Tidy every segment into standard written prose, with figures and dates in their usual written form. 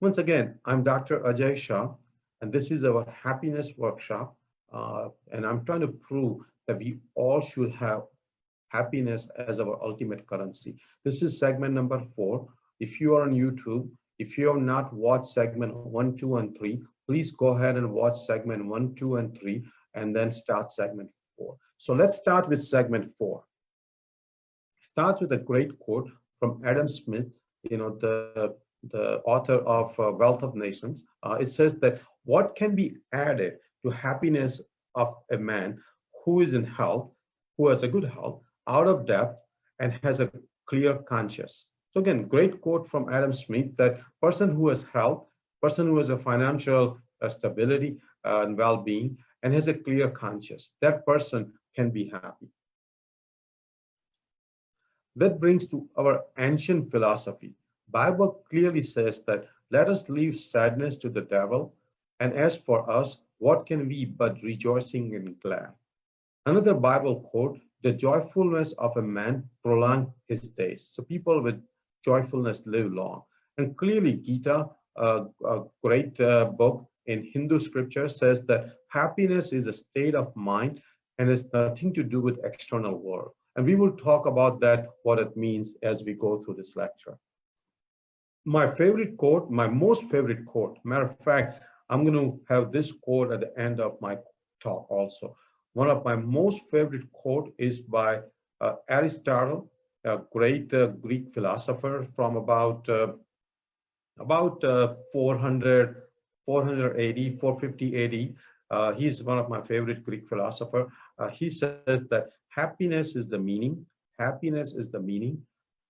Once again, I'm Dr. Ajay Shah, and this is our happiness workshop. And I'm trying to prove that we all should have happiness as our ultimate currency. This is segment number 4. If you are on YouTube, if you have not watched segment 1, 2, and 3, please go ahead and watch segment 1, 2, and 3, and then start segment 4. So let's start with segment 4. Starts with a great quote from Adam Smith, the author of Wealth of Nations. It says that what can be added to happiness of a man who is in health, who has a good health, out of debt, and has a clear conscience. So again, great quote from Adam Smith that person who has health, person who has a financial stability and well-being, and has a clear conscience, that person can be happy. That brings to our ancient philosophy. Bible clearly says that let us leave sadness to the devil, and as for us, what can we but rejoicing and glad? Another Bible quote, the joyfulness of a man prolong his days. So people with joyfulness live long. And clearly Gita, a great book in Hindu scripture, says that happiness is a state of mind and has nothing to do with external world. And we will talk about that, what it means as we go through this lecture. My favorite quote, my most favorite quote, matter of fact, I'm going to have this quote at the end of my talk also. One of my most favorite quote is by Aristotle, a great Greek philosopher from about 400, 480, 450 AD. He's one of my favorite Greek philosopher. He says that happiness is the meaning, happiness is the meaning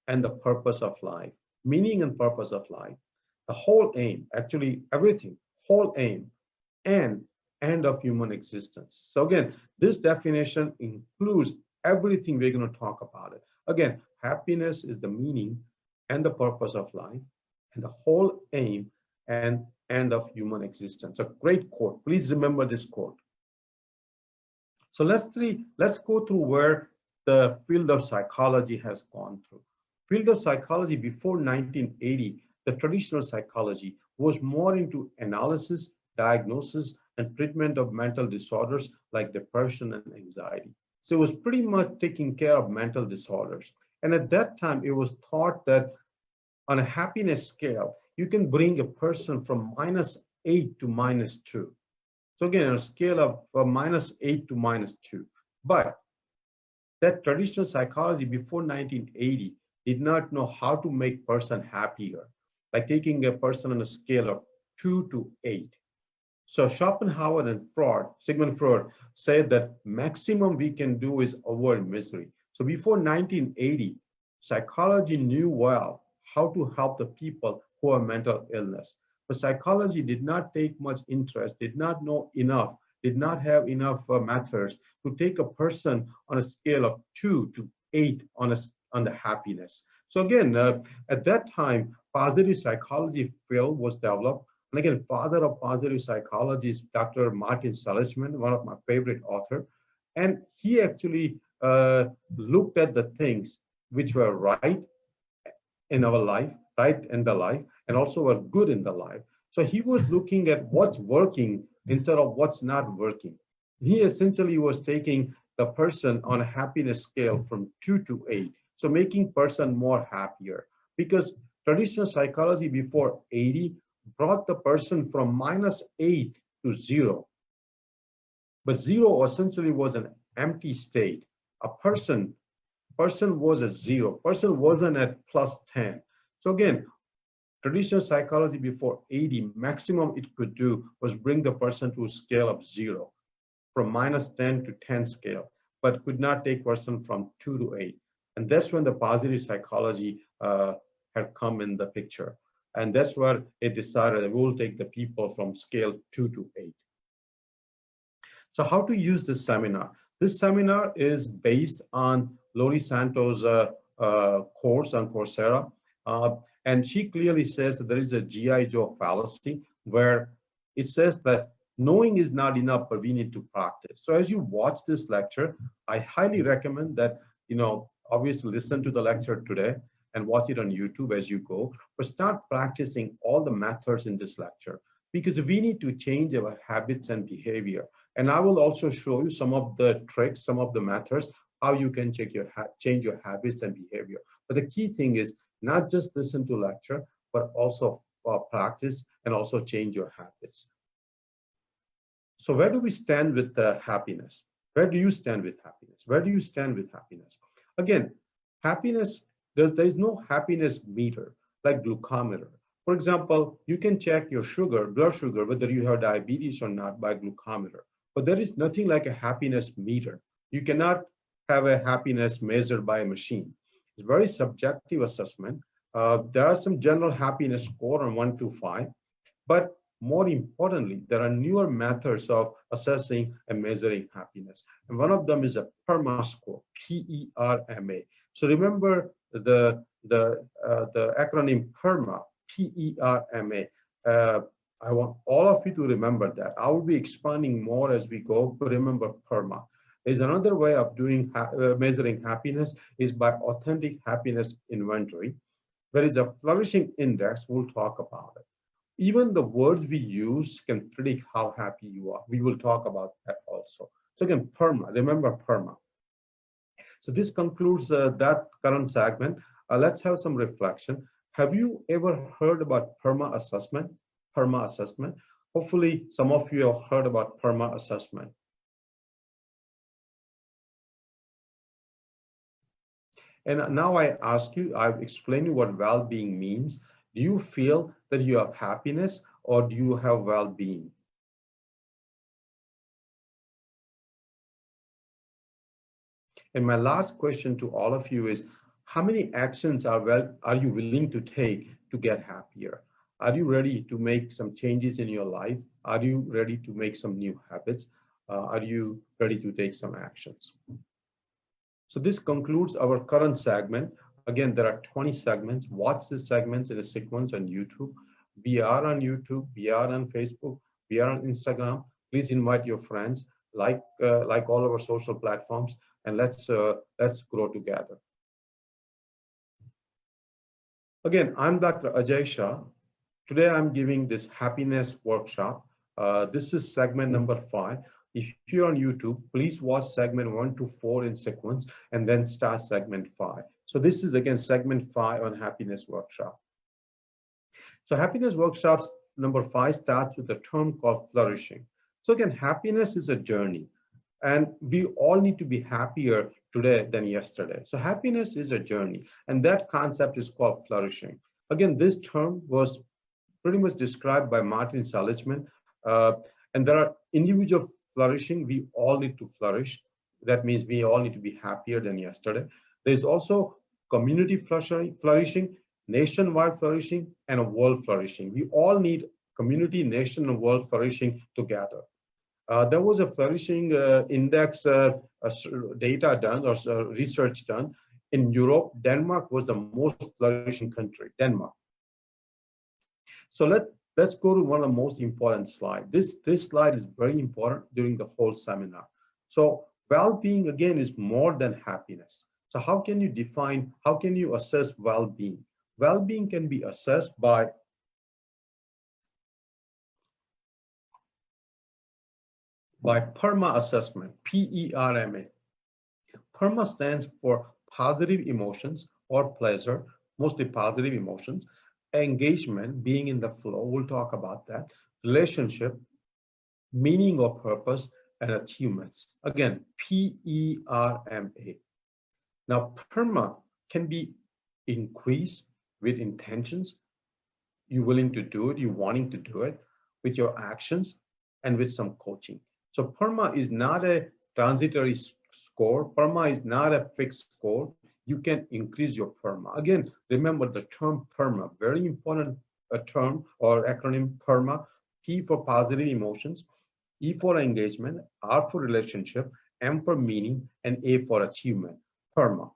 and the purpose of life. Meaning and purpose of life. The whole aim, actually everything, whole aim and end of human existence. So again, this definition includes everything we're going to talk about it. Again, happiness is the meaning and the purpose of life and the whole aim and end of human existence. A great quote. Please remember this quote. So let's go through where the field of psychology has gone through. Field of psychology before 1980, the traditional psychology was more into analysis, diagnosis, and treatment of mental disorders like depression and anxiety. So it was pretty much taking care of mental disorders. And at that time, it was thought that on a happiness scale, you can bring a person from -8 to -2. So again, on a scale of -8 to -2. But that traditional psychology before 1980 did not know how to make person happier, like taking a person on a scale of 2 to 8. So Schopenhauer and Freud, Sigmund Freud, said that maximum we can do is avoid misery. So before 1980, psychology knew well how to help the people who have mental illness. But psychology did not take much interest, did not know enough, did not have enough methods to take a person on a scale of 2 to 8 on the happiness. So again, at that time, positive psychology field was developed. And again, father of positive psychology is Dr. Martin Seligman, one of my favorite author. And he actually looked at the things which were right in our life, right in the life, and also were good in the life. So he was looking at what's working instead of what's not working. He essentially was taking the person on a happiness scale from 2 to 8. So making person more happier, because traditional psychology before 80 brought the person from -8 to 0. But 0 essentially was an empty state. A person was at 0. Person wasn't at +10. So again, traditional psychology before 80, maximum it could do was bring the person to a scale of 0, from -10 to 10 scale, but could not take person from 2 to 8. And that's when the positive psychology had come in the picture. And that's where it decided that we will take the people from scale 2 to 8. So how to use this seminar? This seminar is based on Lori Santos' course on Coursera. And she clearly says that there is a G.I. Joe fallacy where it says that knowing is not enough, but we need to practice. So as you watch this lecture, I highly recommend that, obviously listen to the lecture today and watch it on YouTube as you go, but start practicing all the methods in this lecture because we need to change our habits and behavior. And I will also show you some of the tricks, some of the methods, how you can change your habits and behavior. But the key thing is not just listen to lecture, but also practice and also change your habits. So where do we stand with happiness? Where do you stand with happiness? Where do you stand with happiness? Again, happiness, there is no happiness meter like glucometer. For example, you can check your sugar, blood sugar, whether you have diabetes or not by glucometer. But there is nothing like a happiness meter. You cannot have a happiness measured by a machine. It's very subjective assessment. There are some general happiness score on 1 to 5, but more importantly, there are newer methods of assessing and measuring happiness. And one of them is a PERMA score, P-E-R-M-A. So remember the acronym PERMA, P-E-R-M-A. I want all of you to remember that. I will be expanding more as we go, but remember PERMA. There's another way of doing measuring happiness is by authentic happiness inventory. There is a flourishing index. We'll talk about it. Even the words we use can predict how happy you are. We will talk about that also. So again, PERMA, remember PERMA. So this concludes that current segment. Let's have some reflection. Have you ever heard about PERMA assessment? PERMA assessment. Hopefully some of you have heard about PERMA assessment. And now I ask you, I've explained you what well-being means. Do you feel that you have happiness or do you have well-being? And my last question to all of you is, how many actions are you willing to take to get happier? Are you ready to make some changes in your life? Are you ready to make some new habits? Are you ready to take some actions? So this concludes our current segment. Again, there are 20 segments. Watch the segments in a sequence on YouTube. We are on YouTube. We are on Facebook. We are on Instagram. Please invite your friends, like all our social platforms, and let's grow together. Again, I'm Dr. Ajay Shah. Today I'm giving this happiness workshop. This is segment number 5. If you're on YouTube, please watch segment 1 to 4 in sequence and then start segment 5. So this is again segment 5 on happiness workshop. So happiness workshops number 5 starts with a term called flourishing. So again, happiness is a journey and we all need to be happier today than yesterday. So happiness is a journey and that concept is called flourishing. Again, this term was pretty much described by Martin Seligman. And there are individual flourishing. We all need to flourish. That means we all need to be happier than yesterday. There's also community flourishing, nationwide flourishing, and a world flourishing. We all need community, nation, and world flourishing together. There was a flourishing index data done or research done. In Europe, Denmark was the most flourishing country, Denmark. So let's go to one of the most important slides. This slide is very important during the whole seminar. So well-being, again, is more than happiness. So how can you assess well-being? Well-being can be assessed by PERMA assessment, P-E-R-M-A. PERMA stands for positive emotions or pleasure, mostly positive emotions, engagement, being in the flow, we'll talk about that, relationship, meaning or purpose, and achievements. Again, P-E-R-M-A. Now, PERMA can be increased with intentions. You're willing to do it, you're wanting to do it, with your actions, and with some coaching. So PERMA is not a transitory score. PERMA is not a fixed score. You can increase your PERMA. Again, remember the term PERMA, very important term or acronym PERMA. P for positive emotions, E for engagement, R for relationship, M for meaning, and A for achievement, PERMA.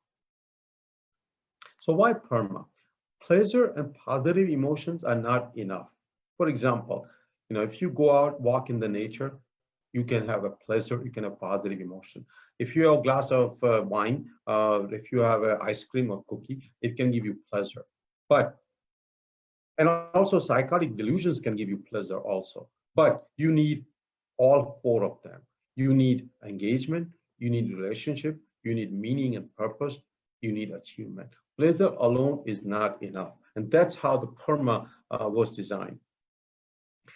So why PERMA? Pleasure and positive emotions are not enough. For example, if you go out, walk in the nature, you can have a pleasure, you can have positive emotion. If you have a glass of wine, if you have an ice cream or cookie, it can give you pleasure. But and also psychotic delusions can give you pleasure also. But you need all four of them. You need engagement, you need relationship, you need meaning and purpose, you need achievement. Pleasure alone is not enough. And that's how the PERMA was designed.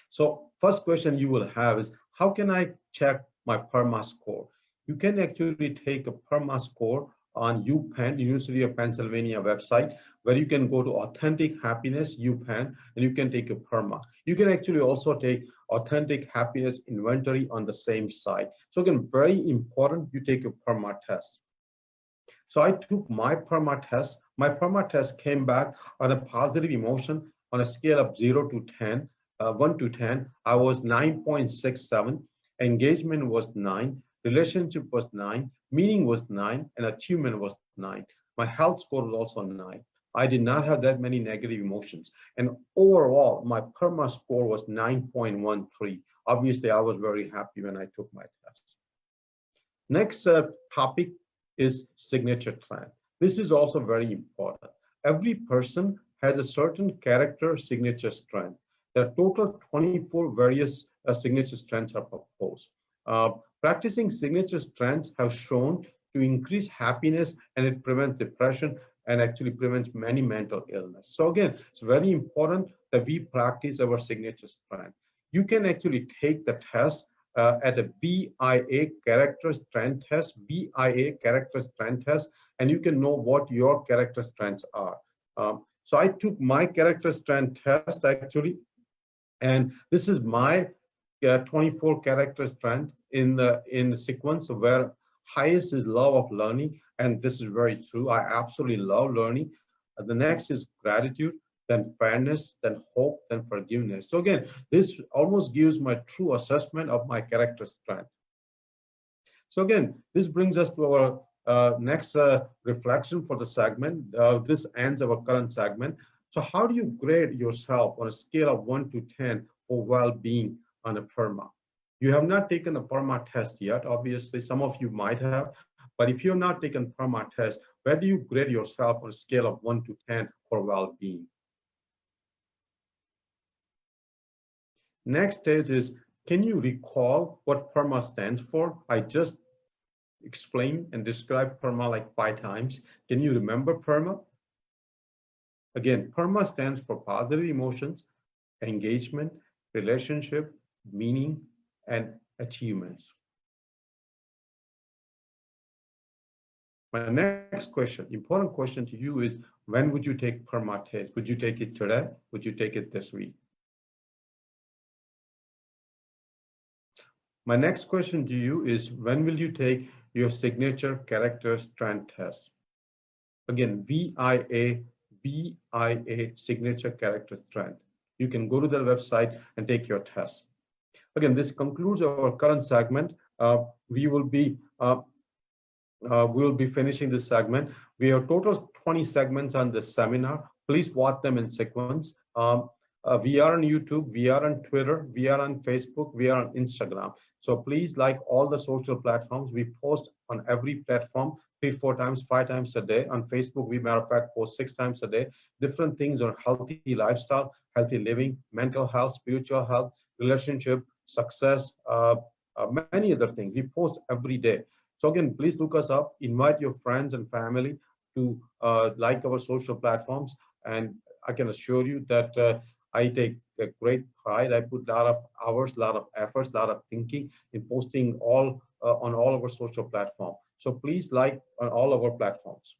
So first question you will have is, how can I check my PERMA score? You can actually take a PERMA score on UPenn, University of Pennsylvania website, where you can go to Authentic Happiness, UPenn, and you can take a PERMA. You can actually also take Authentic Happiness Inventory on the same site. So again, very important, you take a PERMA test. So I took my PERMA test. My PERMA test came back on a positive emotion on a scale of 0 to 10, 1 to 10. I was 9.67. Engagement was 9. Relationship was 9. Meaning was 9. And achievement was 9. My health score was also 9. I did not have that many negative emotions. And overall, my PERMA score was 9.13. Obviously, I was very happy when I took my test. Next topic is signature trend. This is also very important. Every person has a certain character signature strength. There are total 24 various signature strengths are proposed. Practicing signature strengths have shown to increase happiness, and it prevents depression and actually prevents many mental illness. So again, it's very important that we practice our signature strength. You can actually take the test at a VIA character strength test, VIA character strength test, and you can know what your character strengths are. So I took my character strength test actually, and this is my 24 character strength in the sequence where highest is love of learning, and this is very true. I absolutely love learning. The next is gratitude, then fairness, then hope, then forgiveness. So again, this almost gives my true assessment of my character strength. So again, this brings us to our next reflection for the segment. This ends our current segment. So how do you grade yourself on a scale of 1 to 10 for well-being on a PERMA? You have not taken the PERMA test yet. Obviously, some of you might have, but if you have not taken PERMA test, where do you grade yourself on a scale of 1 to 10 for well-being? Next stage is, can you recall what PERMA stands for? I just explained and described PERMA like 5 times. Can you remember PERMA? Again, PERMA stands for positive emotions, engagement, relationship, meaning, and achievements. My next question, important question to you is, when would you take PERMA test? Would you take it today? Would you take it this week? My next question to you is, when will you take your signature character strength test? Again, VIA signature character strength. You can go to their website and take your test. Again, this concludes our current segment. We will be finishing this segment. We have total 20 segments on this seminar. Please watch them in sequence. We are on YouTube, we are on Twitter, we are on Facebook, we are on Instagram. So please like all the social platforms. We post on every platform 3, 4 times, 5 times a day. On Facebook, we matter of fact post 6 times a day. Different things on healthy lifestyle, healthy living, mental health, spiritual health, relationship, success, many other things. We post every day. So again, please look us up, invite your friends and family to like our social platforms. And I can assure you that I take a great pride. I put a lot of hours, a lot of efforts, a lot of thinking in posting all on all of our social platforms. So please like on all of our platforms.